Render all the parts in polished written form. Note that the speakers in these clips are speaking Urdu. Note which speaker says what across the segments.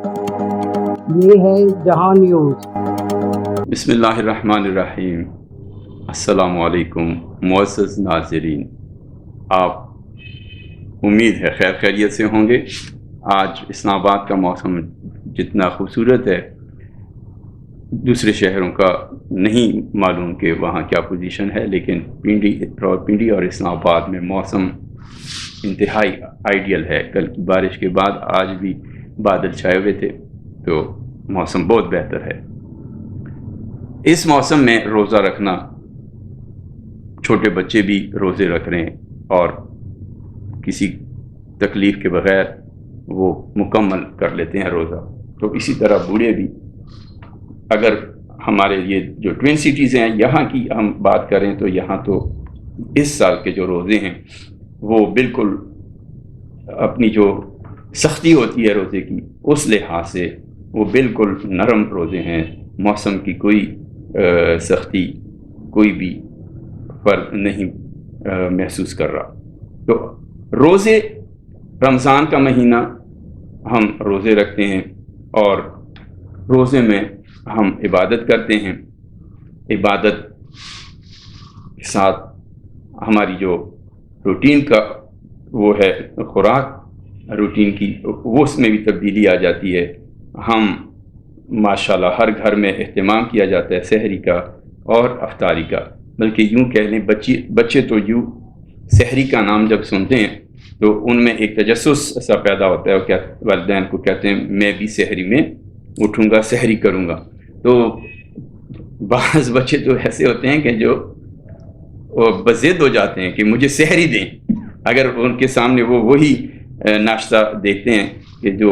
Speaker 1: یہ ہے جہاں نیوز۔
Speaker 2: بسم اللہ الرحمن الرحیم۔ السلام علیکم معزز ناظرین، آپ امید ہے خیر خیریت سے ہوں گے۔ آج اسلام آباد کا موسم جتنا خوبصورت ہے، دوسرے شہروں کا نہیں معلوم کہ وہاں کیا پوزیشن ہے، لیکن راولپنڈی اور اسلام آباد میں موسم انتہائی آئیڈیل ہے۔ کل کی بارش کے بعد آج بھی بادل چھائے ہوئے تھے، تو موسم بہت بہتر ہے۔ اس موسم میں روزہ رکھنا، چھوٹے بچے بھی روزے رکھ رہے ہیں اور کسی تکلیف کے بغیر وہ مکمل کر لیتے ہیں روزہ، تو اسی طرح بوڑھے بھی۔ اگر ہمارے یہ جو ٹوین سٹیز ہیں یہاں کی ہم بات کریں تو یہاں تو اس سال کے جو روزے ہیں وہ بالکل اپنی جو سختی ہوتی ہے روزے کی، اس لحاظ سے وہ بالکل نرم روزے ہیں۔ موسم کی کوئی سختی، کوئی بھی فرق نہیں محسوس کر رہا۔ تو روزے، رمضان کا مہینہ ہم روزے رکھتے ہیں اور روزے میں ہم عبادت کرتے ہیں۔ عبادت کے ساتھ ہماری جو روٹین کا وہ ہے خوراک روٹین کی، وہ اس میں بھی تبدیلی آ جاتی ہے۔ ہم ماشاءاللہ ہر گھر میں اہتمام کیا جاتا ہے سحری کا اور افطاری کا، بلکہ یوں کہہ لیں بچے تو یوں سحری کا نام جب سنتے ہیں تو ان میں ایک تجسس ایسا پیدا ہوتا ہے، کہ والدین کو کہتے ہیں میں بھی سحری میں اٹھوں گا، سحری کروں گا۔ تو بعض بچے تو ایسے ہوتے ہیں کہ جو بضد ہو جاتے ہیں کہ مجھے سحری دیں۔ اگر ان کے سامنے وہ وہی ناشتہ دیکھتے ہیں کہ جو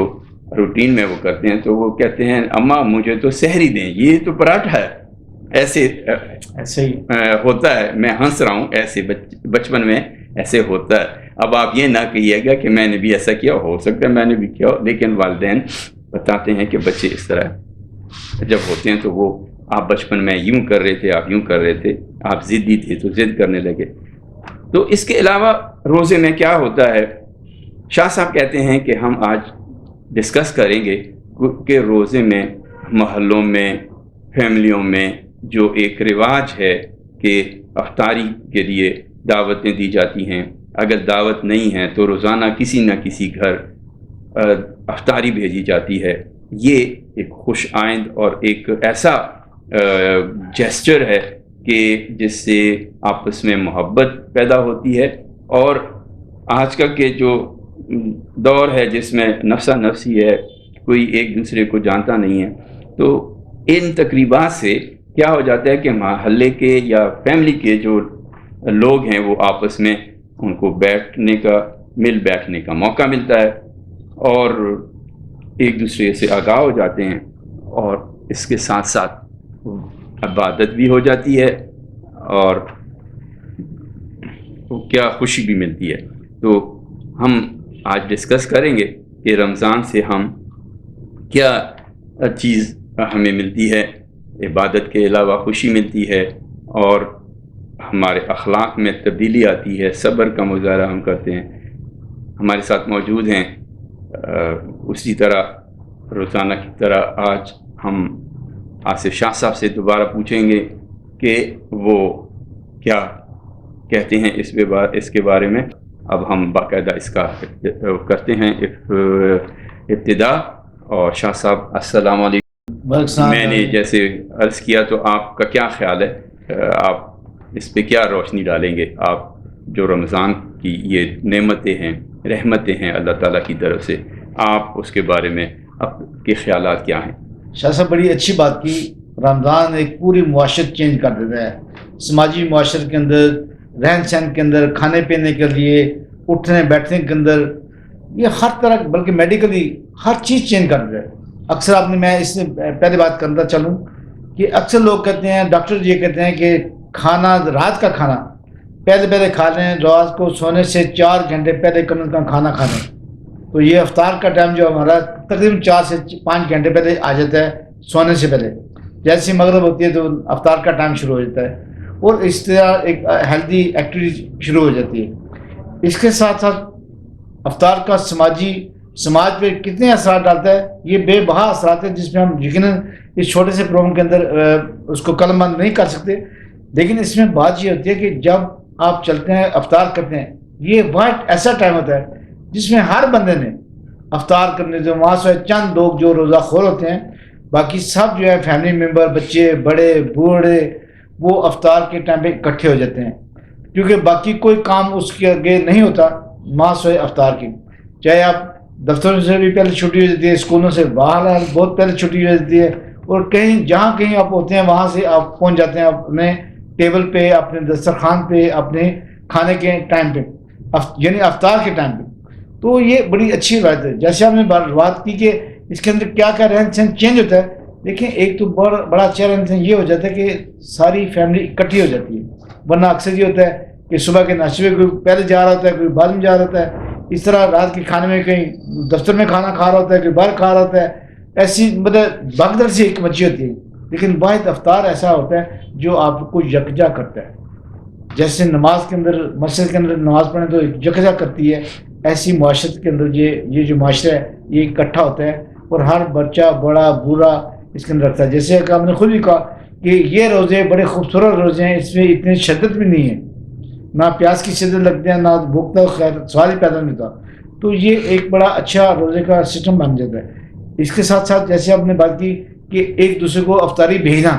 Speaker 2: روٹین میں وہ کرتے ہیں، تو وہ کہتے ہیں اماں مجھے تو سحری دیں، یہ تو پراٹھا ہے۔ ایسے ہی ہوتا ہے، میں ہنس رہا ہوں، ایسے بچپن میں ایسے ہوتا ہے۔ اب آپ یہ نہ کہیے گا کہ میں نے بھی ایسا کیا، ہو سکتا ہے میں نے بھی کیا ہو، لیکن والدین بتاتے ہیں کہ بچے اس طرح جب ہوتے ہیں تو وہ آپ بچپن میں یوں کر رہے تھے، آپ یوں کر رہے تھے، آپ ضدی تھے تو ضد کرنے لگے۔ تو اس کے علاوہ روزے میں کیا ہوتا ہے، شاہ صاحب کہتے ہیں کہ ہم آج ڈسکس کریں گے کہ روزے میں محلوں میں، فیملیوں میں جو ایک رواج ہے کہ افطاری کے لیے دعوتیں دی جاتی ہیں، اگر دعوت نہیں ہے تو روزانہ کسی نہ کسی گھر افطاری بھیجی جاتی ہے۔ یہ ایک خوش آئند اور ایک ایسا جیسچر ہے کہ جس سے آپس میں محبت پیدا ہوتی ہے۔ اور آج کل کے جو دور ہے جس میں نفسا نفسی ہے، کوئی ایک دوسرے کو جانتا نہیں ہے، تو ان تقریبات سے کیا ہو جاتا ہے کہ محلے کے یا فیملی کے جو لوگ ہیں وہ آپس میں ان کو بیٹھنے کا موقع ملتا ہے اور ایک دوسرے سے آگاہ ہو جاتے ہیں، اور اس کے ساتھ ساتھ عبادت بھی ہو جاتی ہے اور کیا خوشی بھی ملتی ہے۔ تو ہم آج ڈسکس کریں گے کہ رمضان سے ہم کیا چیز ہمیں ملتی ہے۔ عبادت کے علاوہ خوشی ملتی ہے اور ہمارے اخلاق میں تبدیلی آتی ہے، صبر کا مظاہرہ ہم کرتے ہیں۔ ہمارے ساتھ موجود ہیں اسی طرح روزانہ کی طرح آج ہم آصف شاہ صاحب سے دوبارہ پوچھیں گے کہ وہ کیا کہتے ہیں اس کے بارے میں۔ اب ہم باقاعدہ اس کا کرتے ہیں ابتدا۔ اور شاہ صاحب السلام علیکم۔ میں نے جیسے عرض کیا تو آپ کا کیا خیال ہے، آپ اس پہ کیا روشنی ڈالیں گے؟ آپ جو رمضان کی یہ نعمتیں ہیں، رحمتیں ہیں اللہ تعالیٰ کی طرف سے، آپ اس کے بارے میں آپ کے خیالات کیا ہیں؟
Speaker 3: شاہ صاحب بڑی اچھی بات کی۔ رمضان ایک پوری معاشرت چینج کر دیتا ہے، سماجی معاشرت کے اندر، رہن سہن کے اندر، کھانے پینے کے لیے، اٹھنے بیٹھنے کے اندر، یہ ہر طرح، بلکہ میڈیکلی ہر چیز چینج کر دیتا ہے۔ اکثر آپ نے، میں اس سے پہلے بات کرتا چلوں کہ اکثر لوگ کہتے ہیں، ڈاکٹر یہ کہتے ہیں کہ کھانا، رات کا کھانا پہلے کھا لیں، رات کو سونے سے 4 گھنٹے پہلے کم از کم کھانا کھا لیں۔ تو یہ افطار کا ٹائم جو ہمارا تقریباً 4 سے 5 گھنٹے پہلے آ جاتا ہے سونے سے پہلے۔ جیسے مغرب ہوتی ہے تو افطار کا ٹائم شروع ہو جاتا ہے اور اس طرح ایک ہیلدی ایکٹیویٹی شروع ہو جاتی ہے۔ اس کے ساتھ ساتھ افطار کا سماجی سماج پہ کتنے اثرات ڈالتا ہے، یہ بے بہا اثرات ہیں جس میں ہم یقیناً اس چھوٹے سے پروگرام کے اندر اس کو قلم بند نہیں کر سکتے. لیکن اس میں بات یہ ہوتی ہے کہ جب آپ چلتے ہیں افطار کرتے ہیں، یہ واحد ایسا ٹائم ہوتا ہے جس میں ہر بندے نے افطار کرنے سے وہاں سے چند لوگ جو روزہ خور ہوتے ہیں، باقی سب جو ہے فیملی ممبر، بچے، بڑے، بوڑھے، وہ افطار کے ٹائم پہ اکٹھے ہو جاتے ہیں، کیونکہ باقی کوئی کام اس کے آگے نہیں ہوتا ماں سوئے افطار کی. چاہے آپ دفتروں سے بھی پہلے چھٹی ہو جاتی ہے، اسکولوں سے باہر بہت پہلے چھٹی ہو جاتی ہے، اور کہیں جہاں کہیں آپ ہوتے ہیں وہاں سے آپ پہنچ جاتے ہیں اپنے ٹیبل پہ، اپنے دسترخوان پہ، اپنے کھانے کے ٹائم پہ، یعنی افطار کے ٹائم پہ. تو یہ بڑی اچھی بات ہے. جیسے آپ نے بات کی کہ اس کے اندر کیا کیا رہن سہن چینج ہوتا ہے، دیکھیں ایک تو بڑا اچھا رہن سہن یہ ہو جاتا ہے کہ ساری فیملی اکٹھی ہو جاتی ہے. ورنہ اکثر یہ ہوتا ہے کہ صبح کے ناشتے میں کوئی پہلے جا رہا ہوتا ہے، کوئی بعد میں جا رہا ہوتا ہے، اس طرح رات کے کھانے میں کہیں دفتر میں کھانا کھا رہا ہوتا ہے، کوئی باہر کھا رہا ہوتا ہے، ایسی مطلب بھگدڑ سی ایک مچی ہوتی ہے. لیکن واحد افطار ایسا ہوتا ہے جو آپ کو یکجا کرتا ہے. جیسے نماز کے اندر مسجد کے اندر نماز پڑھیں تو یکجا کرتی ہے، ایسی معاشرت کے اندر یہ جو معاشرہ ہے یہ اکٹھا ہوتا ہے اور ہر بچہ بڑا بوڑھا اس کے اندر رکھتا ہے. جیسے کہ آپ نے خود بھی کہا کہ یہ روزے بڑے خوبصورت روزے ہیں، اس میں اتنی شدت بھی نہیں ہے، نہ پیاس کی شدت لگتے ہیں، نہ بھوک کا سوال ہی پیدا نہیں ہوتا. تو یہ ایک بڑا اچھا روزے کا سسٹم بن جاتا ہے. اس کے ساتھ ساتھ جیسے آپ نے بات کی کہ ایک دوسرے کو افطاری بھیجنا،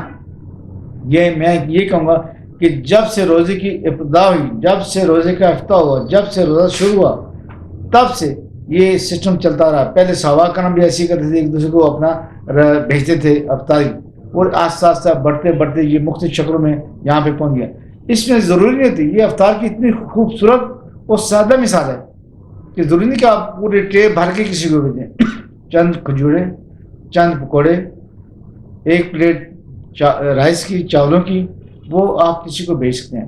Speaker 3: یہ میں یہ کہوں گا کہ جب سے روزے کی ابتدا ہوئی، جب سے روزے کا افتتاح ہوا، جب سے روزہ شروع ہوا، تب سے یہ سسٹم چلتا رہا. پہلے صحابہ کرام بھی ایسے ہی کرتے تھے، ایک دوسرے کو اپنا بھیجتے تھے افطاری، اور آہستہ آہستہ بڑھتے بڑھتے یہ مختلف شکلوں میں یہاں پہ پہنچ گیا. اس میں ضروری نہیں ہوتی، یہ افطار کی اتنی خوبصورت اور سادہ مثال ہے کہ ضروری نہیں کہ آپ پورے ٹرے بھر کے کسی کو بھیجیں. چند کھجورے، چند پکوڑے، ایک پلیٹ رائس کی، چاولوں کی، وہ آپ کسی کو بھیج سکتے ہیں.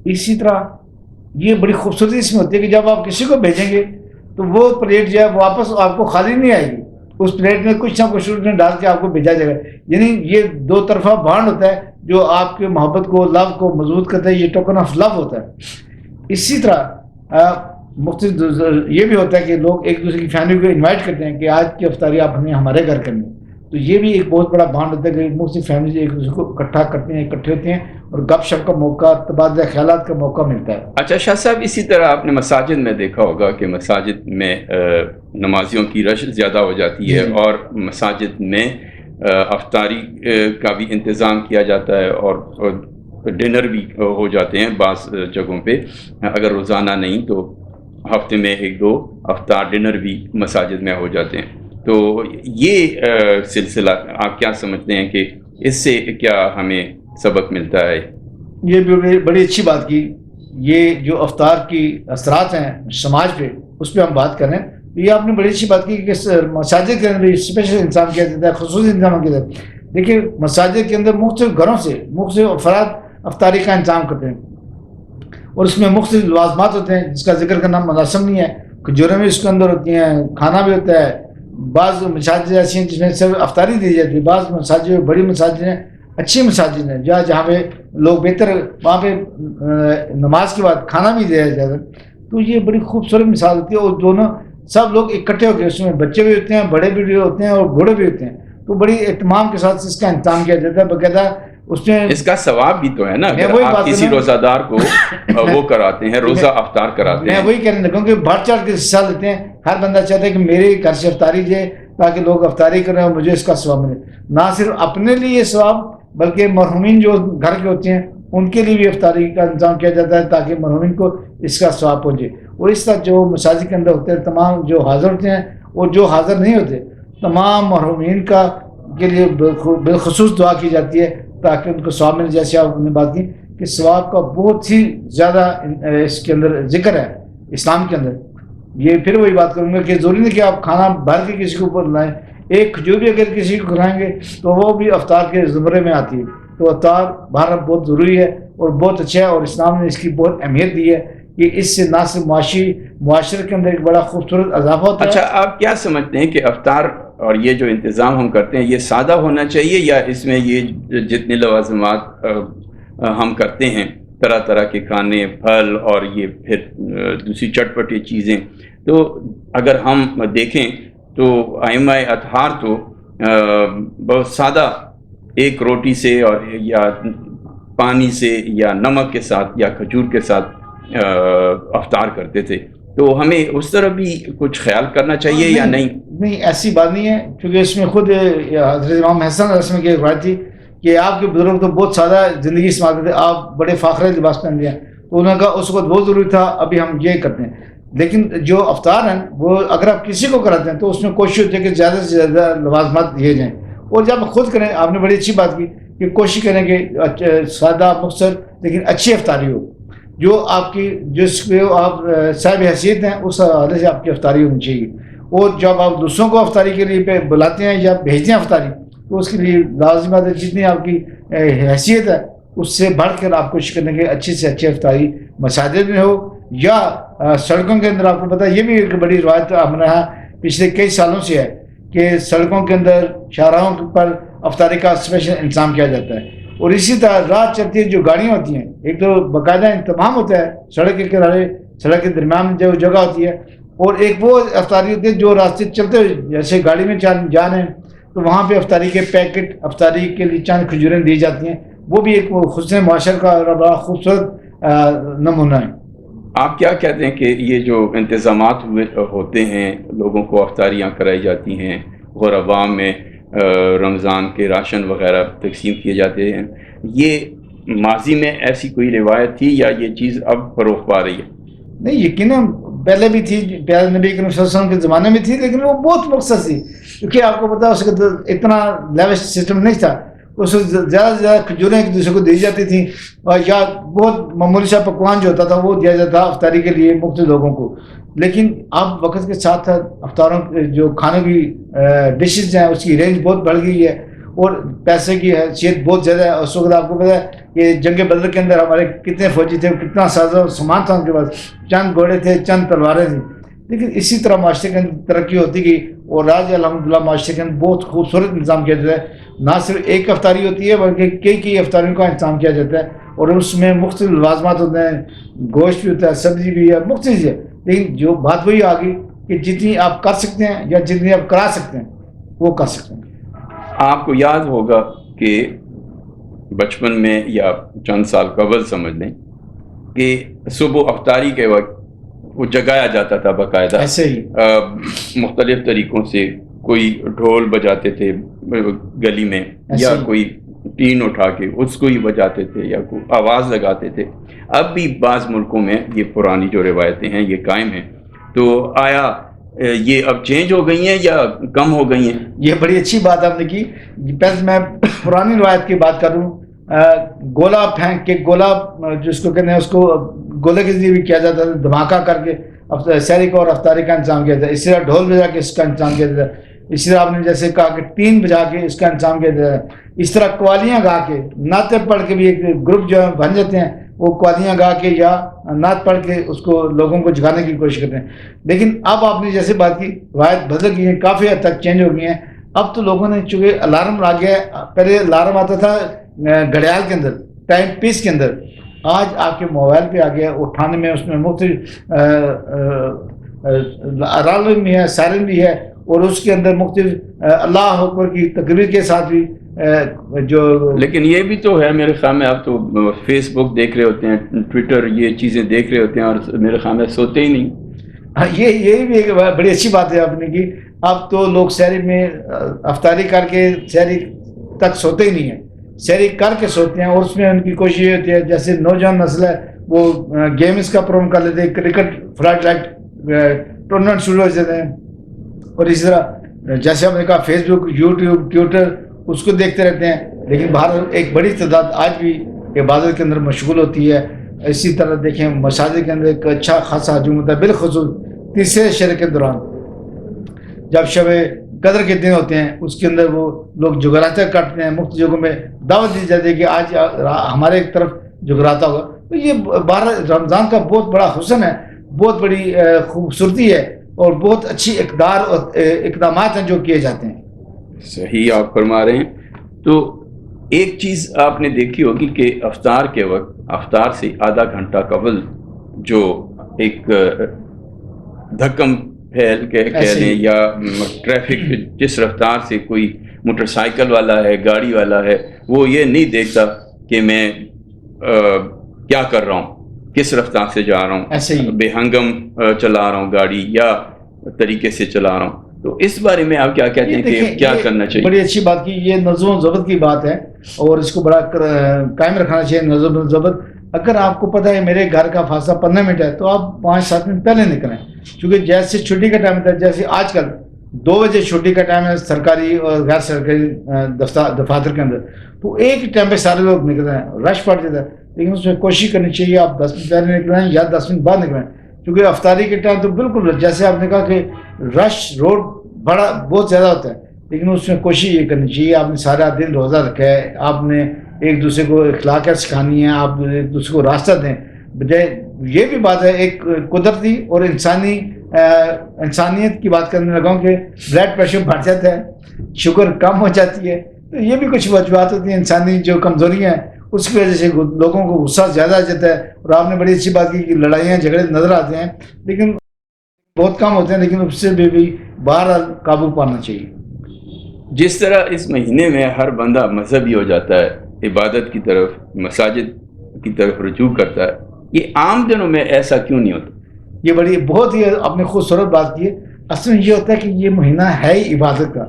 Speaker 3: اسی طرح یہ بڑی خوبصورتی اس میں ہوتی ہے کہ جب آپ کسی کو بھیجیں گے تو وہ پلیٹ جو ہے واپس آپ کو خالی نہیں آئے گی، اس پلیٹ میں کچھ نہ کچھ ڈال کے آپ کو بھیجا جائے گا. یعنی یہ دو طرفہ بانڈ ہوتا ہے جو آپ کے محبت کو، لو کو مضبوط کرتا ہے. یہ ٹوکن آف لو ہوتا ہے. اسی طرح مختلف یہ بھی ہوتا ہے کہ لوگ ایک دوسرے کی فیملی کو انوائٹ کرتے ہیں کہ آج کی افطاری آپ نے ہمارے گھر کرنی. تو یہ بھی ایک بہت بڑا بانڈ ہوتا ہے کہ مختلف فیملی ایک دوسرے کو اکٹھا کرتے ہیں، اکٹھے ہوتے ہیں، اور گپ شپ کا موقع، تبادلہ خیالات کا موقع ملتا ہے.
Speaker 2: اچھا شاہ صاحب، اسی طرح آپ نے مساجد میں دیکھا ہوگا کہ مساجد میں نمازیوں کی رش زیادہ ہو جاتی ہے، اور مساجد میں افطاری کا بھی انتظام کیا جاتا ہے، اور ڈنر بھی ہو جاتے ہیں بعض جگہوں پہ. اگر روزانہ نہیں تو ہفتے میں ایک دو افطار ڈنر بھی مساجد میں ہو جاتے ہیں. تو یہ سلسلہ آپ کیا سمجھتے ہیں کہ اس سے کیا ہمیں سبق ملتا ہے؟
Speaker 3: یہ بھی بڑی اچھی بات کی. یہ جو افطار کی اثرات ہیں سماج پہ، اس پہ ہم بات کریں. یہ آپ نے بڑی اچھی بات کی کہ مساجد کے اندر اسپیشل انتظام کیا جاتا ہے، خصوصی انتظام کیا جاتا ہے. دیکھیے مساجد کے اندر مختلف گھروں سے مختلف افراد افطاری کا انتظام کرتے ہیں، اور اس میں مختلف لوازمات ہوتے ہیں جس کا ذکر کرنا مناسب نہیں ہے. کھجوریں بھی اس کے اندر ہوتی ہیں، کھانا بھی ہوتا ہے. بعض مساجد ایسی ہیں جس میں صرف افطاری دی جاتی ہے، بعض مساجد بڑی مساجد ہیں، اچھی مساجد ہیں جہاں پہ لوگ بہتر، وہاں پہ نماز کے بعد کھانا بھی دیا جاتا ہے. تو یہ بڑی خوبصورت مثال ہوتی ہے، اور دونوں سب لوگ اکٹھے ہو کے، اس میں بچے بھی ہوتے ہیں، بڑے بھی ہوتے ہیں، اور بوڑھے بھی ہوتے ہیں. تو بڑی اہتمام کے ساتھ اس کا انتظام کیا جاتا ہے. باقاعدہ اس میں
Speaker 2: اس کا ثواب بھی تو ہے نا، اگر آپ کسی روزہ دار کو وہ کراتے ہیں، روزہ افطار کراتے ہیں.
Speaker 3: میں وہی کہنے لگا کہ بڑھ چڑھ کے حصہ لیتے ہیں. ہر بندہ چاہتا ہے کہ میرے گھر سے افطاری جائے تاکہ لوگ افطاری کریں اور مجھے اس کا ثواب ملے. نہ صرف اپنے لیے یہ ثواب، بلکہ مرحومین جو گھر کے ہوتے ہیں ان کے لیے بھی افطاری کا انتظام کیا جاتا ہے تاکہ مرحومین کو اس کا ثواب پہنچے. اور اس طرح جو مساجد کے اندر ہوتے ہیں، تمام جو حاضر ہوتے ہیں اور جو حاضر نہیں ہوتے، تمام مرحومین کا کے لیے بالخصوص دعا کی جاتی ہے تاکہ ان کو ثواب ملے. جیسے آپ نے بات کی کہ ثواب کا بہت ہی زیادہ اس کے اندر ذکر ہے اسلام کے اندر. یہ پھر وہی بات کروں گا کہ ضروری نہیں کہ آپ کھانا بھر کے کسی کو اوپر لائیں. ایک کھجور بھی اگر کسی کو کھلائیں گے تو وہ بھی افطار کے زمرے میں آتی ہے. تو افطار بہرحال بہت ضروری ہے اور بہت اچھا ہے، اور اسلام نے اس کی بہت اہمیت دی ہے کہ اس سے نہ صرف معاشرے کے اندر ایک بڑا خوبصورت اضافہ ہوتا ہے.
Speaker 2: اچھا، آپ کیا سمجھتے ہیں کہ افطار اور یہ جو انتظام ہم کرتے ہیں یہ سادہ ہونا چاہیے، یا اس میں یہ جتنے لوازمات ہم کرتے ہیں، طرح طرح کے کھانے، پھل اور یہ پھر دوسری چٹپٹی چیزیں، تو اگر ہم دیکھیں تو ائمہ اطہار تو بہت سادہ ایک روٹی سے اور یا پانی سے یا نمک کے ساتھ یا کھجور کے ساتھ افطار کرتے تھے. تو ہمیں اس طرح بھی کچھ خیال کرنا چاہیے یا نہیں؟
Speaker 3: نہیں، ایسی بات نہیں ہے، کیونکہ اس میں خود حضرت امام حسن رسم کی روایت تھی کہ آپ کے بزرگ تو بہت سادہ زندگی استعمال کرتے، آپ بڑے فاخرہ لباس پہن لیا، تو انہوں نے کہا اس وقت بہت ضروری تھا، ابھی ہم یہ کرتے ہیں. لیکن جو افطار ہیں وہ اگر آپ کسی کو کراتے ہیں تو اس میں کوشش ہوتی ہے کہ زیادہ سے زیادہ لوازمات دیے جائیں، اور جب خود کریں، آپ نے بڑی اچھی بات کی کہ کوشش کریں کہ سادہ مختصر لیکن اچھی افطاری ہو، جو آپ کی جس کو آپ صاحب حیثیت ہیں اس حوالے سے آپ کی افطاری ہونی چاہیے. اور جب آپ دوسروں کو افطاری کے لیے بلاتے ہیں یا بھیجتے ہیں افطاری، تو اس کے لیے لازم بات ہے جتنی آپ کی حیثیت ہے اس سے بڑھ کر آپ کوشش کریں کہ اچھی سے اچھی افطاری مساجد میں ہو یا سڑکوں کے اندر. آپ کو پتہ ہے یہ بھی ایک بڑی روایت ہمارے یہاں پچھلے کئی سالوں سے ہے کہ سڑکوں کے اندر شاہراہوں پر افطاری کا اسپیشل انتظام کیا جاتا ہے. اور اسی طرح رات چلتی ہے جو گاڑیاں ہوتی ہیں، ایک تو باقاعدہ انتظام ہوتا ہے سڑک کے کنارے، سڑک کے درمیان جو جگہ ہوتی ہے، اور ایک وہ افطاری ہوتی ہے جو راستے چلتے ہوئے جیسے گاڑی میں جا رہے ہیں تو وہاں پہ افطاری کے پیکٹ، افطاری کے لیے چند کھجوریں دی جاتی ہیں. وہ بھی ایک حسن معاشر کا بڑا خوبصورت نمونہ ہے.
Speaker 2: آپ کیا کہتے ہیں کہ یہ جو انتظامات ہوتے ہیں، لوگوں کو افطاریاں کرائی جاتی ہیں اور عوام میں رمضان کے راشن وغیرہ تقسیم کیے جاتے ہیں، یہ ماضی میں ایسی کوئی روایت تھی یا یہ چیز اب فروغ پا رہی ہے؟
Speaker 3: نہیں، یقیناً پہلے بھی تھی، پیارے نبی کریم صلی اللہ علیہ وسلم کے زمانے میں تھی، لیکن وہ بہت مختصر تھی، کیونکہ آپ کو پتا اس کا اتنا لیوش سسٹم نہیں تھا. اس سے زیادہ سے زیادہ کھجوریں ایک دوسرے کو دی جاتی تھیں، اور یا بہت معمولی سا پکوان جو ہوتا تھا وہ دیا جاتا تھا افطاری کے لیے مختلف لوگوں کو. لیکن اب وقت کے ساتھ ساتھ افطاروں جو کھانے کی ڈشز ہیں اس کی رینج بہت بڑھ گئی ہے، اور پیسے کی حیثیت بہت زیادہ ہے. اس وقت آپ کو پتہ ہے کہ جنگ بدر کے اندر ہمارے کتنے فوجی تھے، کتنا سازہ سامان تھا ان کے پاس، چند گھوڑے تھے، چند تلواریں تھیں. لیکن اسی طرح معاشرے کے اندر ترقی ہوتی گئی، اور آج الحمدللہ معاشرے کے اندر بہت خوبصورت انتظام کیا جاتا ہے. نہ صرف ایک افطاری ہوتی ہے بلکہ کئی افطاریوں کا انتظام کیا جاتا ہے، اور اس میں مختلف لوازمات ہوتے ہیں، گوشت بھی ہوتا ہے، سبزی بھی ہے، مختلف ہے. لیکن جو بات وہی آ گئی کہ جتنی آپ کر سکتے ہیں یا جتنی آپ کرا سکتے ہیں وہ کر سکتے ہیں.
Speaker 2: آپ کو یاد ہوگا کہ بچپن میں یا چند سال قبل سمجھ لیں کہ صبح افطاری کے وقت وہ جگایا جاتا تھا باقاعدہ،
Speaker 3: ایسے ہی
Speaker 2: مختلف طریقوں سے. کوئی ڈھول بجاتے تھے گلی میں، یا کوئی ٹین اٹھا کے اس کو ہی بجاتے تھے یا کوئی آواز لگاتے تھے. اب بھی بعض ملکوں میں یہ پرانی جو روایتیں ہیں یہ قائم ہیں. تو آیا یہ اب چینج ہو گئی ہیں یا کم ہو گئی ہیں؟
Speaker 3: یہ بڑی اچھی بات آپ نے کی. پہلے میں پرانی روایت کی بات کروں، گولا پھینک کے، گولا جس کو کہتے ہیں اس کو گولے کے ذریعے بھی کیا جاتا ہے، دھماکہ کر کے سحری کا اور افطاری کا انتظام کیا جاتا ہے. اسی طرح ڈھول بجا کے اس کا انتظام کیا جاتا ہے. اسی طرح آپ نے جیسے کہا کہ ٹین بجا کے اس کا انتظام کیا جاتا ہے. اس طرح قوالیاں گا کے، نعتیں پڑھ کے بھی ایک گروپ جو بن جاتے ہیں، وہ قوالیاں گا کے یا نعت پڑھ کے اس کو لوگوں کو جگانے کی کوشش کرتے ہیں. لیکن اب آپ نے جیسے بات کی، روایت بدل گئی ہے، کافی حد تک چینج ہو گئی ہیں. اب تو لوگوں نے چونکہ الارم آ گیا ہے، پہلے الارم آتا تھا گھڑیال کے اندر، ٹائم پیس کے اندر، آج آپ کے موبائل پہ آ گیا. اٹھانے میں اس میں مختلف الارم بھی ہے، سائرن بھی ہے، اور اس کے اندر مختلف اللہ اکبر کی تکبیر کے ساتھ بھی جو. لیکن
Speaker 2: یہ بھی تو ہے میرے خیال میں، آپ تو فیس بک دیکھ رہے ہوتے ہیں، ٹویٹر، یہ چیزیں دیکھ رہے ہوتے ہیں، اور میرے خیال میں سوتے ہی نہیں.
Speaker 3: یہ بھی ایک بڑی اچھی بات ہے آپ نے کی. اب تو لوگ سحری میں افطاری کر کے سحری تک سوتے ہی نہیں ہیں، سحری کر کے سوتے ہیں. اور اس میں ان کی کوشش یہ ہوتی ہے جیسے نوجوان نسل ہے وہ گیمز کا پروگرام کر لیتے ہیں، کرکٹ فلڈ لائٹ ٹورنامنٹ شروع ہو جاتے ہیں. اور اسی طرح جیسے ہم نے کہا فیس بک، یوٹیوب، ٹویٹر، اس کو دیکھتے رہتے ہیں. لیکن باہر ایک بڑی تعداد آج بھی عبادت کے اندر مشغول ہوتی ہے. اسی طرح دیکھیں مساجد کے اندر ایک اچھا خاصا ہجوم ہوتا ہے، بالخصوص تیسرے شب کے دوران جب شب قدر کے دن ہوتے ہیں. اس کے اندر وہ لوگ جغراتہ کاٹتے ہیں، مختلف جگہوں میں دعوت دی جاتی ہے کہ آج ہمارے ایک طرف جغراتہ ہوگا. تو یہ رمضان کا بہت بڑا حسن ہے، بہت بڑی خوبصورتی ہے، اور بہت اچھی اقدار اور اقدامات ہیں جو کیے جاتے ہیں.
Speaker 2: صحیح آپ فرما رہے ہیں. تو ایک چیز آپ نے دیکھی ہوگی کہ افطار کے وقت، افطار سے آدھا گھنٹہ قبل جو ایک دھکم پھیل کے کہہ
Speaker 3: ایسے
Speaker 2: لیں
Speaker 3: ہی۔
Speaker 2: یا ٹریفک جس رفتار سے کوئی موٹر سائیکل والا ہے گاڑی والا ہے وہ یہ نہیں دیکھتا کہ میں کیا کر رہا ہوں کس رفتار سے جا رہا
Speaker 3: ایسے ہی۔
Speaker 2: ہوں بے ہنگم چلا رہا ہوں گاڑی یا طریقے سے چلا رہا ہوں. تو اس بارے میں آپ کیا کہتے ہیں کہ کیا کرنا چاہیے؟
Speaker 3: بڑی اچھی بات کی. یہ نظم و ضبط کی بات ہے اور اس کو بڑا قائم رکھنا چاہیے نظم و ضبط. اگر آپ کو پتہ ہے میرے گھر کا فاصلہ 15 منٹ ہے تو آپ 5-7 منٹ پہلے نکلیں. کیونکہ جیسے چھٹی کا ٹائم ہوتا ہے جیسے آج کل 2 بجے چھٹی کا ٹائم ہے سرکاری اور غیر سرکاری دفاتر کے اندر تو ایک ٹائم پہ سارے لوگ نکل رہے ہیں رش پڑ جاتا ہے. لیکن اس میں کوشش کرنی چاہیے آپ 10 منٹ پہلے نکلیں یا 10 منٹ بعد نکلیں. کیونکہ افطاری کے ٹائم تو بالکل جیسے آپ نے کہا کہ رش روڈ بڑا بہت زیادہ ہوتا ہے لیکن اس میں کوشش یہ کرنی چاہیے آپ نے سارا دن روزہ رکھا ہے آپ نے ایک دوسرے کو اخلاقیات سکھانی ہے آپ ایک دوسرے کو راستہ دیں. بجائے یہ بھی بات ہے ایک قدرتی اور انسانیت کی بات کرنے لگا ہوں کہ بلڈ پریشر بڑھ جاتا ہے شوگر کم ہو جاتی ہے. تو یہ بھی کچھ وجوہات ہوتی ہیں انسانی جو کمزوریاں ہیں اس کی وجہ سے لوگوں کو غصہ زیادہ آ جاتا ہے. اور آپ نے بڑی اچھی بات کی کہ لڑائیاں جھگڑے نظر آتے ہیں لیکن بہت کم ہوتے ہیں لیکن اس سے بھی بہرحال قابو پانا چاہیے.
Speaker 2: جس طرح اس مہینے میں ہر بندہ مذہبی ہو جاتا ہے عبادت کی طرف مساجد کی طرف رجوع کرتا ہے یہ عام دنوں میں ایسا کیوں نہیں ہوتا؟
Speaker 3: یہ بڑی بہت ہی آپ نے خوبصورت بات کی ہے. اصل میں یہ ہوتا ہے کہ یہ مہینہ ہے ہی عبادت کا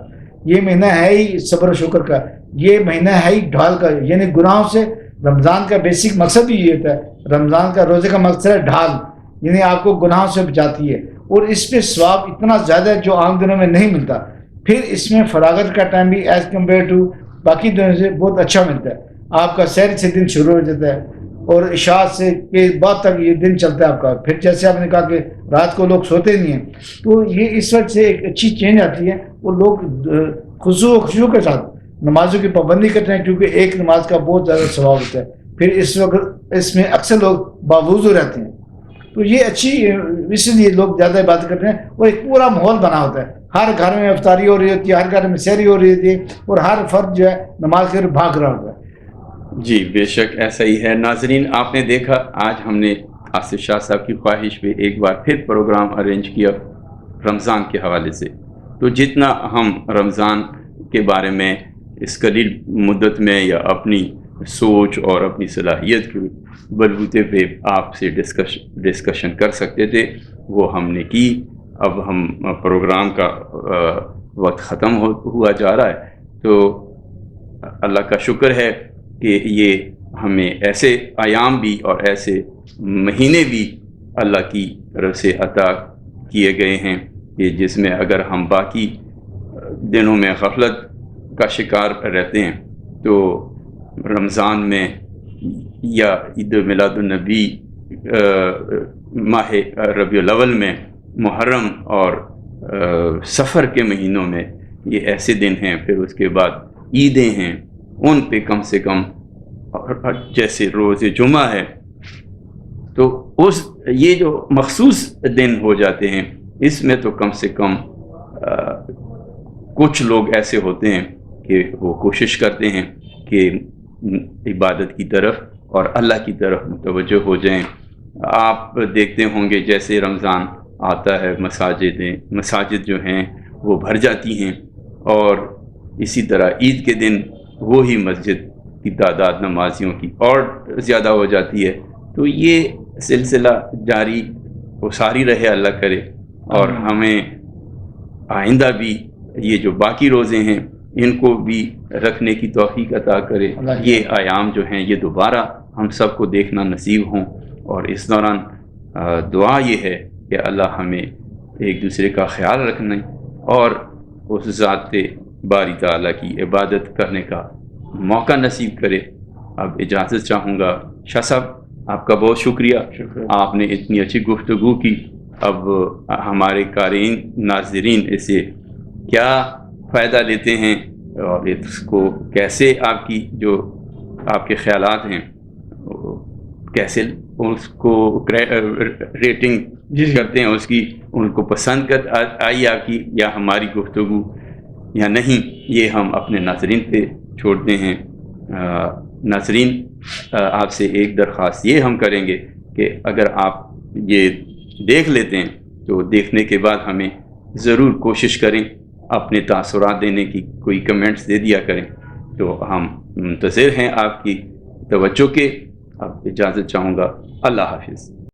Speaker 3: یہ مہینہ ہے ہی صبر و شکر کا یہ مہینہ ہے ہی ڈھال کا. یعنی گناہوں سے رمضان کا بیسک مقصد بھی یہ ہوتا ہے. رمضان کا روزے کا مقصد ہے ڈھال یعنی آپ کو گناہوں سے بچاتی ہے اور اس پہ ثواب اتنا زیادہ ہے جو عام دنوں میں نہیں ملتا. پھر اس میں فراغت کا ٹائم بھی ایز کمپیئر ٹو باقی دنوں سے بہت اچھا ملتا ہے. آپ کا سحر سے دن شروع ہو جاتا ہے اور عشاء سے کے بعد تک یہ دن چلتا ہے آپ کا. پھر جیسے آپ نے کہا کہ رات کو لوگ سوتے نہیں ہیں تو یہ اس وقت سے ایک اچھی چینج آتی ہے اور لوگ خشوع کے ساتھ نمازوں کی پابندی کرتے ہیں کیونکہ ایک نماز کا بہت زیادہ ثواب ہوتا ہے. پھر اس وقت اس میں اکثر لوگ باوضو رہتے ہیں تو یہ اچھی اس لیے لوگ زیادہ عبادت کرتے ہیں اور ایک پورا ماحول بنا ہوتا ہے. ہر گھر میں افطاری ہو رہی ہوتی ہے ہر گھر میں سحری ہو رہی ہوتی ہے اور ہر فرد جو ہے نماز کے بھاگ رہا ہوتا ہے.
Speaker 2: جی بے شک ایسا ہی ہے. ناظرین آپ نے دیکھا آج ہم نے آصف شاہ صاحب کی خواہش پہ ایک بار پھر پروگرام ارینج کیا رمضان کے حوالے سے. تو جتنا ہم رمضان کے بارے میں اس قلیل مدت میں یا اپنی سوچ اور اپنی صلاحیت کے بلبوتے پہ آپ سے ڈسکشن کر سکتے تھے وہ ہم نے کی. اب ہم پروگرام کا وقت ختم ہوا جا رہا ہے تو اللہ کا شکر ہے کہ یہ ہمیں ایسے ایام بھی اور ایسے مہینے بھی اللہ کی طرف سے عطا کیے گئے ہیں کہ جس میں اگر ہم باقی دنوں میں غفلت کا شکار رہتے ہیں تو رمضان میں یا عید میلاد النبی ماہ ربیع الاول میں محرم اور سفر کے مہینوں میں یہ ایسے دن ہیں. پھر اس کے بعد عیدیں ہیں ان پہ کم سے کم جیسے روز جمعہ ہے تو یہ جو مخصوص دن ہو جاتے ہیں اس میں تو کم سے کم کچھ لوگ ایسے ہوتے ہیں کہ وہ کوشش کرتے ہیں کہ عبادت کی طرف اور اللہ کی طرف متوجہ ہو جائیں. آپ دیکھتے ہوں گے جیسے رمضان آتا ہے مساجد جو ہیں وہ بھر جاتی ہیں اور اسی طرح عید کے دن وہی مسجد کی تعداد نمازیوں کی اور زیادہ ہو جاتی ہے. تو یہ سلسلہ جاری و ساری رہے اللہ کرے اور ہمیں آئندہ بھی یہ جو باقی روزے ہیں ان کو بھی رکھنے کی توفیق عطا کرے. یہ ایام جو ہیں یہ دوبارہ ہم سب کو دیکھنا نصیب ہوں اور اس دوران دعا یہ ہے کہ اللہ ہمیں ایک دوسرے کا خیال رکھنے اور اس ذات باری تعالیٰ کی عبادت کرنے کا موقع نصیب کرے. اب اجازت چاہوں گا شاہ صاحب آپ کا بہت شکریہ آپ نے اتنی اچھی گفتگو کی. اب ہمارے قارئین ناظرین اسے کیا فائدہ لیتے ہیں اور اس کو کیسے آپ کی جو آپ کے خیالات ہیں کیسے اس کو ریٹنگ کرتے ہیں اس کی ان کو پسند آئی آپ کی یا ہماری گفتگو یا نہیں یہ ہم اپنے ناظرین پہ چھوڑتے ہیں. ناظرین آپ سے ایک درخواست یہ ہم کریں گے کہ اگر آپ یہ دیکھ لیتے ہیں تو دیکھنے کے بعد ہمیں ضرور کوشش کریں اپنے تاثرات دینے کی، کوئی کمنٹس دے دیا کریں، تو ہم منتظر ہیں آپ کی توجہ کے. اب اجازت چاہوں گا. اللہ حافظ.